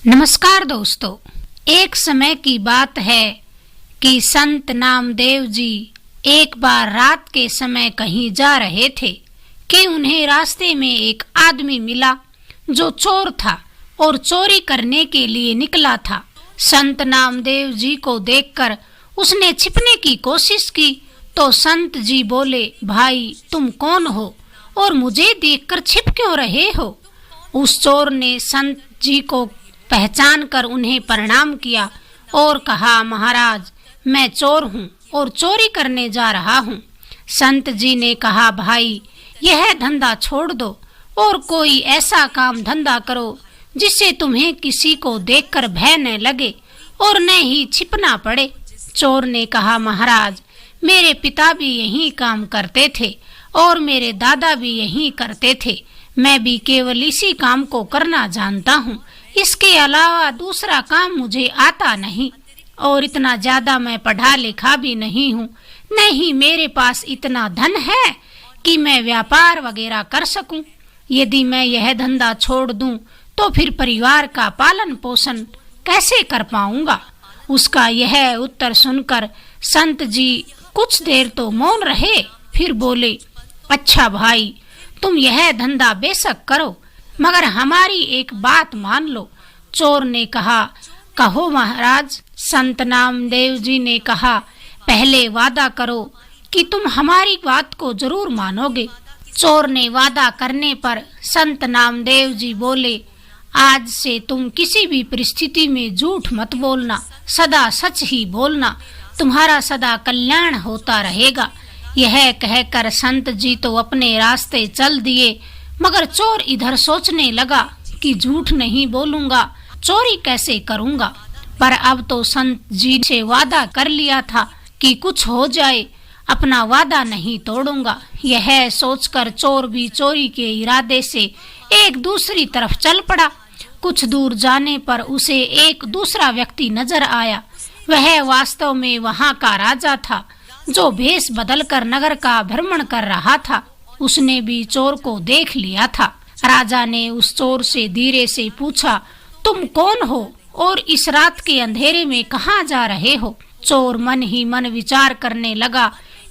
नमस्कार दोस्तों, एक समय की बात है कि संत नामदेव जी एक बार रात के समय कहीं जा रहे थे कि उन्हें रास्ते में एक आदमी मिला जो चोर था और चोरी करने के लिए निकला था। संत नामदेव जी को देखकर उसने छिपने की कोशिश की तो संत जी बोले, भाई तुम कौन हो और मुझे देखकर छिप क्यों रहे हो? उस चोर ने संत जी को पहचान कर उन्हें प्रणाम किया और कहा, महाराज मैं चोर हूँ और चोरी करने जा रहा हूँ। संत जी ने कहा, भाई यह धंधा छोड़ दो और कोई ऐसा काम धंधा करो जिससे तुम्हें किसी को देखकर भय न लगे और न ही छिपना पड़े। चोर ने कहा, महाराज मेरे पिता भी यही काम करते थे और मेरे दादा भी यही करते थे। मैं भी केवल इसी काम को करना जानता हूँ, इसके अलावा दूसरा काम मुझे आता नहीं और इतना ज्यादा मैं पढ़ा लिखा भी नहीं हूँ, न ही मेरे पास इतना धन है कि मैं व्यापार वगैरह कर सकूं। यदि मैं यह धंधा छोड़ दूं तो फिर परिवार का पालन पोषण कैसे कर पाऊंगा? उसका यह उत्तर सुनकर संत जी कुछ देर तो मौन रहे, फिर बोले, अच्छा भाई तुम यह धंधा बेशक करो मगर हमारी एक बात मान लो। चोर ने कहा, कहो महाराज। संत नामदेव जी ने कहा, पहले वादा करो कि तुम हमारी बात को जरूर मानोगे। चोर ने वादा करने पर संत नामदेव जी बोले, आज से तुम किसी भी परिस्थिति में झूठ मत बोलना, सदा सच ही बोलना, तुम्हारा सदा कल्याण होता रहेगा। यह कहकर संत जी तो अपने रास्ते चल दिए मगर चोर इधर सोचने लगा कि झूठ नहीं बोलूंगा, चोरी कैसे करूंगा। पर अब तो संत जी से वादा कर लिया था कि कुछ हो जाए अपना वादा नहीं तोड़ूंगा। यह सोचकर चोर भी चोरी के इरादे से एक दूसरी तरफ चल पड़ा। कुछ दूर जाने पर उसे एक दूसरा व्यक्ति नजर आया। वह वास्तव में वहां का राजा था जो भेष बदलकर नगर का भ्रमण कर रहा था। उसने भी चोर को देख लिया था। राजा ने उस चोर से धीरे से पूछा, तुम कौन हो और इस रात के अंधेरे में कहाँ जा रहे हो? चोर मन ही मन विचार करने लगा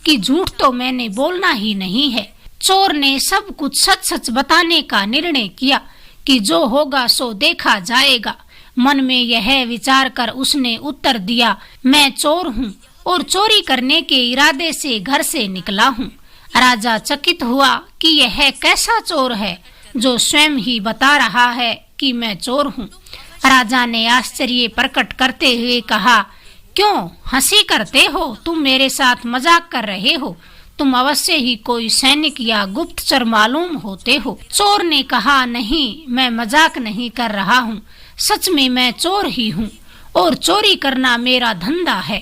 कि झूठ तो मैंने बोलना ही नहीं है। चोर ने सब कुछ सच सच बताने का निर्णय किया कि जो होगा सो देखा जाएगा। मन में यह विचार कर उसने उत्तर दिया, मैं चोर हूँ और चोरी करने के इरादे से घर से निकला हूँ। राजा चकित हुआ कि यह कैसा चोर है जो स्वयं ही बता रहा है कि मैं चोर हूँ। राजा ने आश्चर्य प्रकट करते हुए कहा, क्यों हंसी करते हो? तुम मेरे साथ मजाक कर रहे हो। तुम अवश्य ही कोई सैनिक या गुप्तचर मालूम होते हो। चोर ने कहा, नहीं मैं मजाक नहीं कर रहा हूँ, सच में मैं चोर ही हूँ और चोरी करना मेरा धंधा है।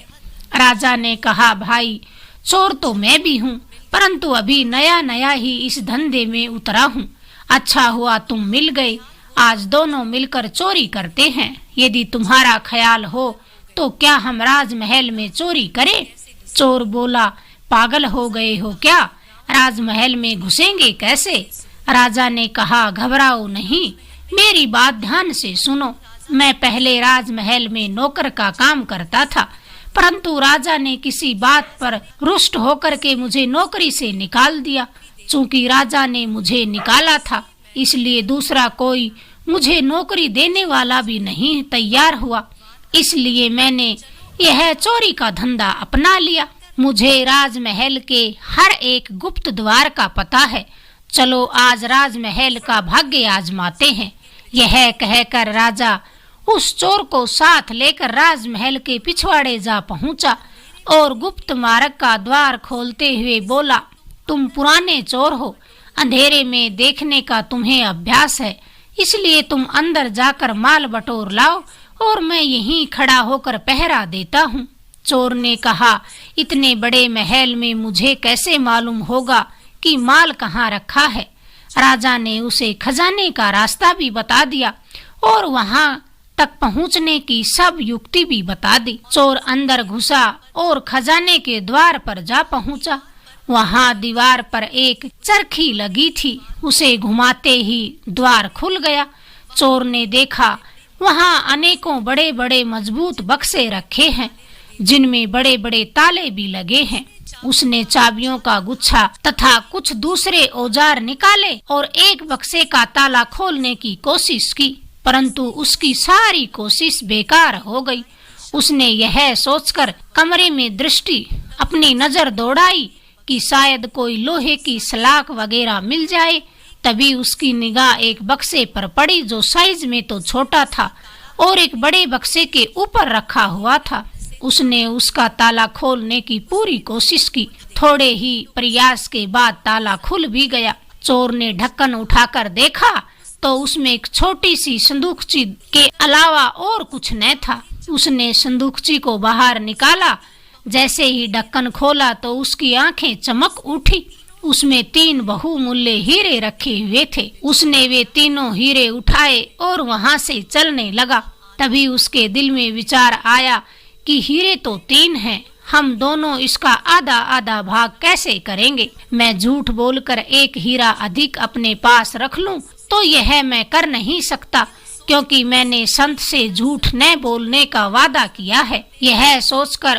राजा ने कहा, भाई चोर तो मैं भी हूँ परंतु अभी नया नया ही इस धंधे में उतरा हूँ। अच्छा हुआ तुम मिल गए, आज दोनों मिलकर चोरी करते हैं। यदि तुम्हारा ख्याल हो तो क्या हम राजमहल में चोरी करें? चोर बोला, पागल हो गए हो क्या? राजमहल में घुसेंगे कैसे? राजा ने कहा, घबराओ नहीं, मेरी बात ध्यान से सुनो। मैं पहले राजमहल में नौकर का काम करता था परंतु राजा ने किसी बात पर रुष्ट होकर के मुझे नौकरी से निकाल दिया। चूंकि राजा ने मुझे निकाला था इसलिए दूसरा कोई मुझे नौकरी देने वाला भी नहीं तैयार हुआ, इसलिए मैंने यह चोरी का धंधा अपना लिया। मुझे राजमहल के हर एक गुप्त द्वार का पता है। चलो आज राजमहल का भाग्य आजमाते हैं। यह कहकर राजा उस चोर को साथ लेकर राजमहल के पिछवाड़े जा पहुंचा और गुप्त मार्ग का द्वार खोलते हुए बोला, तुम पुराने चोर हो, अंधेरे में देखने का तुम्हें अभ्यास है, इसलिए तुम अंदर जाकर माल बटोर लाओ और मैं यहीं खड़ा होकर पहरा देता हूँ। चोर ने कहा, इतने बड़े महल में मुझे कैसे मालूम होगा कि माल कहाँ रखा है? राजा ने उसे खजाने का रास्ता भी बता दिया और वहाँ तक पहुँचने की सब युक्ति भी बता दी। चोर अंदर घुसा और खजाने के द्वार पर जा पहुँचा। वहाँ दीवार पर एक चरखी लगी थी, उसे घुमाते ही द्वार खुल गया। चोर ने देखा वहाँ अनेकों बड़े बड़े मजबूत बक्से रखे हैं, जिनमें बड़े बड़े ताले भी लगे हैं। उसने चाबियों का गुच्छा तथा कुछ दूसरे औजार निकाले और एक बक्से का ताला खोलने की कोशिश की, परंतु उसकी सारी कोशिश बेकार हो गई। उसने यह सोचकर कमरे में दृष्टि अपनी नजर दौड़ाई कि शायद कोई लोहे की सलाख वगैरह मिल जाए। तभी उसकी निगाह एक बक्से पर पड़ी, जो साइज में तो छोटा था और एक बड़े बक्से के ऊपर रखा हुआ था। उसने उसका ताला खोलने की पूरी कोशिश की। थोड़े ही प्रयास के बाद ताला खुल भी गया। चोर ने ढक्कन उठाकर देखा तो उसमें एक छोटी सी संदूकची के अलावा और कुछ न था। उसने संदूकची को बाहर निकाला। जैसे ही ढक्कन खोला तो उसकी आंखें चमक उठी। उसमें 3 बहुमूल्य हीरे रखे हुए थे। उसने वे तीनों हीरे उठाए और वहां से चलने लगा। तभी उसके दिल में विचार आया कि हीरे तो 3 हैं, हम दोनों इसका आधा आधा भाग कैसे करेंगे। मैं झूठ बोलकर एक हीरा अधिक अपने पास रख लूं तो यह मैं कर नहीं सकता, क्योंकि मैंने संत से झूठ न बोलने का वादा किया है। यह सोचकर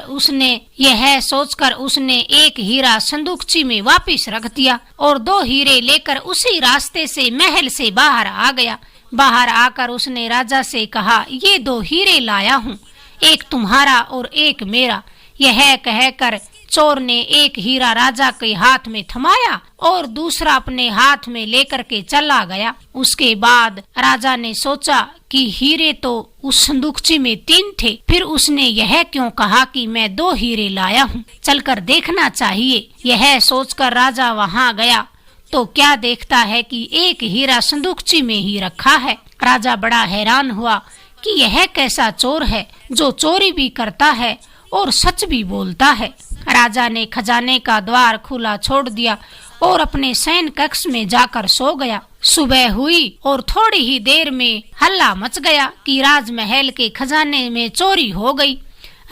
उसने एक हीरा संदूकची में वापस रख दिया और 2 हीरे लेकर उसी रास्ते से महल से बाहर आ गया। बाहर आकर उसने राजा से कहा, ये 2 हीरे लाया हूँ, एक तुम्हारा और एक मेरा। यह कहकर चोर ने एक हीरा राजा के हाथ में थमाया और दूसरा अपने हाथ में लेकर के चला गया। उसके बाद राजा ने सोचा कि हीरे तो उस संदूकची में 3 थे, फिर उसने यह क्यों कहा कि मैं 2 हीरे लाया हूँ, चलकर देखना चाहिए। यह सोचकर राजा वहाँ गया तो क्या देखता है कि एक हीरा संदूकची में ही रखा है। राजा बड़ा हैरान हुआ कि यह कैसा चोर है जो चोरी भी करता है और सच भी बोलता है। राजा ने खजाने का द्वार खुला छोड़ दिया और अपने शयन कक्ष में जाकर सो गया। सुबह हुई और थोड़ी ही देर में हल्ला मच गया कि राजमहल के खजाने में चोरी हो गई।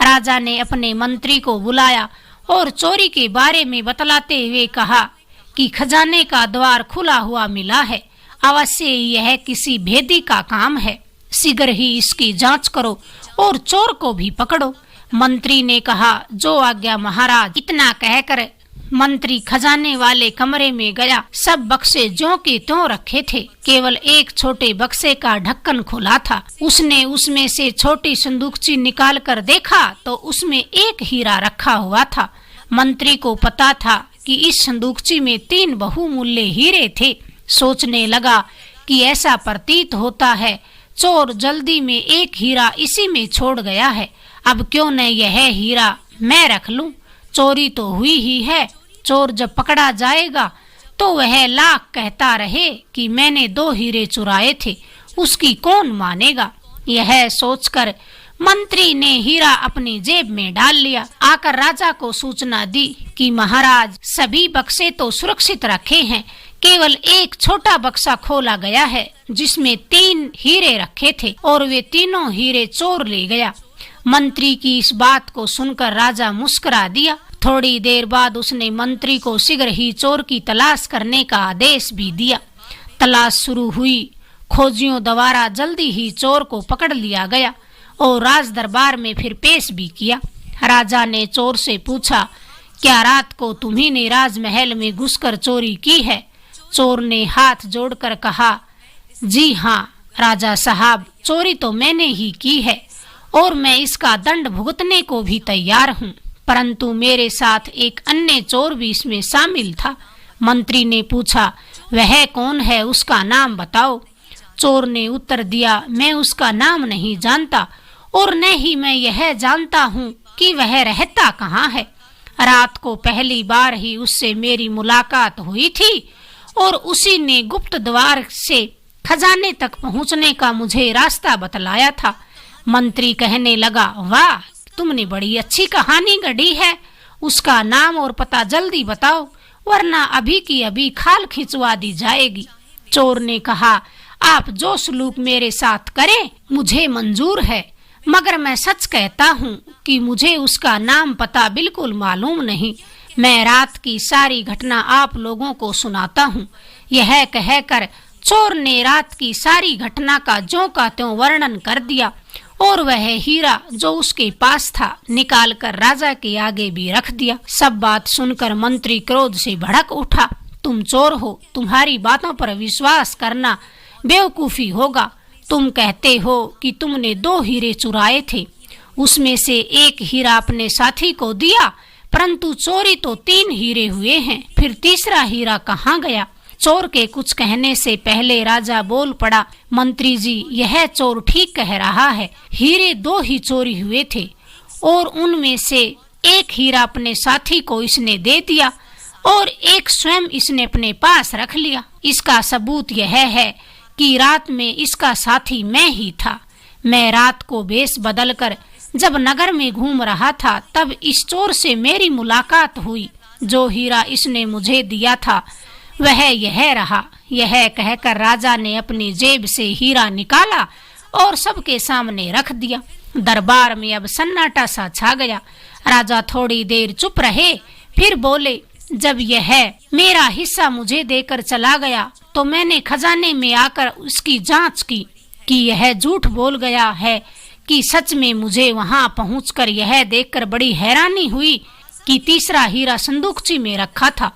राजा ने अपने मंत्री को बुलाया और चोरी के बारे में बतलाते हुए कहा कि खजाने का द्वार खुला हुआ मिला है, अवश्य यह किसी भेदी का काम है, शीघ्र ही इसकी जांच करो और चोर को भी पकड़ो। मंत्री ने कहा, जो आज्ञा महाराज। इतना कहकर मंत्री खजाने वाले कमरे में गया। सब बक्से ज्यों के त्यों रखे थे, केवल एक छोटे बक्से का ढक्कन खुला था। उसने उसमें से छोटी संदूकची निकाल कर देखा तो उसमें एक हीरा रखा हुआ था। मंत्री को पता था कि इस संदूकची में 3 बहुमूल्य हीरे थे। सोचने लगा कि ऐसा प्रतीत होता है चोर जल्दी में एक हीरा इसी में छोड़ गया है, अब क्यों न यह हीरा मैं रख लूं। चोरी तो हुई ही है, चोर जब पकड़ा जाएगा तो वह लाख कहता रहे कि मैंने 2 हीरे चुराए थे, उसकी कौन मानेगा। यह सोचकर मंत्री ने हीरा अपनी जेब में डाल लिया। आकर राजा को सूचना दी कि महाराज, सभी बक्से तो सुरक्षित रखे हैं, केवल एक छोटा बक्सा खोला गया है जिसमें 3 हीरे रखे थे और वे तीनों हीरे चोर ले गया। मंत्री की इस बात को सुनकर राजा मुस्कुरा दिया। थोड़ी देर बाद उसने मंत्री को शीघ्र ही चोर की तलाश करने का आदेश भी दिया। तलाश शुरू हुई। खोजियों द्वारा जल्दी ही चोर को पकड़ लिया गया और राज दरबार में फिर पेश भी किया। राजा ने चोर से पूछा, क्या रात को तुम्ही ने राजमहल में घुसकर चोरी की है। चोर ने हाथ जोड़कर कहा, जी हाँ राजा साहब, चोरी तो मैंने ही की है और मैं इसका दंड भुगतने को भी तैयार हूँ, परंतु मेरे साथ एक अन्य चोर भी इसमें शामिल था। मंत्री ने पूछा, वह कौन है, उसका नाम बताओ। चोर ने उत्तर दिया, मैं उसका नाम नहीं जानता और न ही मैं यह जानता हूँ कि वह रहता कहाँ है। रात को पहली बार ही उससे मेरी मुलाकात हुई थी और उसी ने गुप्त द्वार से खजाने तक पहुँचने का मुझे रास्ता बतलाया था। मंत्री कहने लगा, वाह, तुमने बड़ी अच्छी कहानी गढ़ी है। उसका नाम और पता जल्दी बताओ, वरना अभी की अभी खाल खिंचवा दी जाएगी। चोर ने कहा, आप जो सलूक मेरे साथ करें मुझे मंजूर है, मगर मैं सच कहता हूँ कि मुझे उसका नाम पता बिल्कुल मालूम नहीं। मैं रात की सारी घटना आप लोगों को सुनाता हूँ। यह कहकर चोर ने रात की सारी घटना का ज्यों का त्यों वर्णन कर दिया और वह हीरा जो उसके पास था निकाल कर राजा के आगे भी रख दिया। सब बात सुनकर मंत्री क्रोध से भड़क उठा। तुम चोर हो, तुम्हारी बातों पर विश्वास करना बेवकूफी होगा। तुम कहते हो कि तुमने 2 हीरे चुराए थे, उसमें से एक हीरा अपने साथी को दिया, परंतु चोरी तो 3 हीरे हुए हैं, फिर तीसरा हीरा कहाँ गया? चोर के कुछ कहने से पहले राजा बोल पड़ा, मंत्री जी, यह चोर ठीक कह रहा है। हीरे 2 ही चोरी हुए थे और उनमें से एक हीरा अपने साथी को इसने दे दिया और एक स्वयं इसने अपने पास रख लिया। इसका सबूत यह है कि रात में इसका साथी मैं ही था। मैं रात को भेष बदलकर जब नगर में घूम रहा था तब इस चोर से मेरी मुलाकात हुई। जो हीरा इसने मुझे दिया था वह यह रहा। यह कहकर राजा ने अपनी जेब से हीरा निकाला और सबके सामने रख दिया। दरबार में अब सन्नाटा सा छा गया। राजा थोड़ी देर चुप रहे, फिर बोले, जब यह मेरा हिस्सा मुझे देकर चला गया तो मैंने खजाने में आकर उसकी जांच की कि यह झूठ बोल गया है कि सच में। मुझे वहां पहुंचकर यह देखकर बड़ी हैरानी हुई कि तीसरा हीरा संदूकची में रखा था।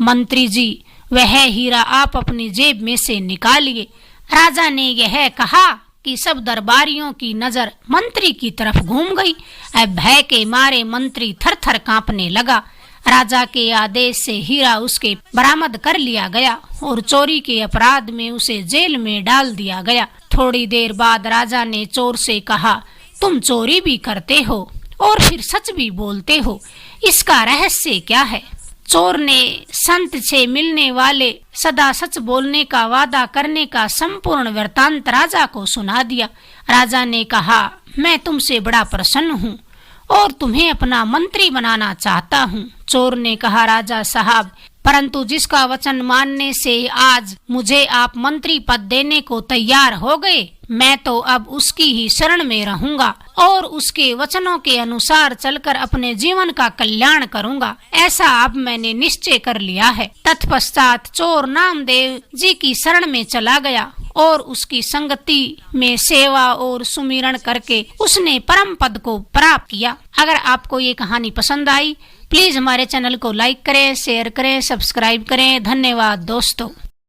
मंत्री जी, वह हीरा आप अपनी जेब में से निकालिए। राजा ने यह कहा कि सब दरबारियों की नजर मंत्री की तरफ घूम गई। अब भय के मारे मंत्री थर-थर कांपने लगा। राजा के आदेश से हीरा उसके बरामद कर लिया गया और चोरी के अपराध में उसे जेल में डाल दिया गया। थोड़ी देर बाद राजा ने चोर से कहा, तुम चोरी भी करते हो और फिर सच भी बोलते हो, इसका रहस्य क्या है? चोर ने संत से मिलने वाले सदा सच बोलने का वादा करने का संपूर्ण वृत्तांत राजा को सुना दिया। राजा ने कहा, मैं तुमसे बड़ा प्रसन्न हूँ और तुम्हें अपना मंत्री बनाना चाहता हूँ। चोर ने कहा, राजा साहब, परंतु जिसका वचन मानने से आज मुझे आप मंत्री पद देने को तैयार हो गए, मैं तो अब उसकी ही शरण में रहूंगा और उसके वचनों के अनुसार चलकर अपने जीवन का कल्याण करूंगा। ऐसा अब मैंने निश्चय कर लिया है। तत्पश्चात चोर नामदेव जी की शरण में चला गया और उसकी संगति में सेवा और सुमिरन करके उसने परम पद को प्राप्त किया। अगर आपको ये कहानी पसंद आई, प्लीज हमारे चैनल को लाइक करें, शेयर करें, सब्सक्राइब करें। धन्यवाद दोस्तों।